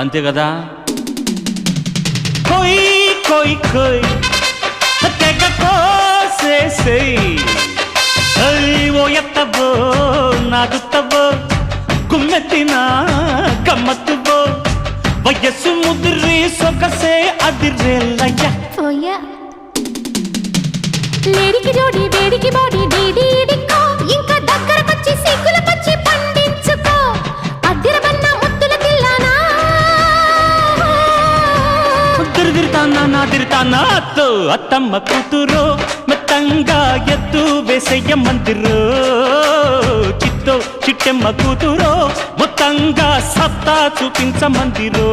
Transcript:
అంతే కదా. కొయ్ కొయ్ కొయ్ తెగ కోసేసేయ్ ఓ ఎత్తవో నాగుత్తవో గుమ్మెత్తిన గమ్మత్తువో వయస్సు ముదిరి సొగసే అదిరేలయ్య. లేడికి జోడి వేడికి బాడీ డీడీడికో ఇంకా దగ్గరకొచ్చి సిగ్గుల పచ్చి పండించుకో అద్దిరబన్న ముద్దుల తిల్లానా తిరిగితానా నా తిరితానా అత్తో అత్తమ్మ కూతురో మెత్తంగా ఎత్తు వేసయ్య మందిరో చిత్తో చిట్టెమ్మ కూతురో మొత్తంగా సత్తా చూపించ మందిరో.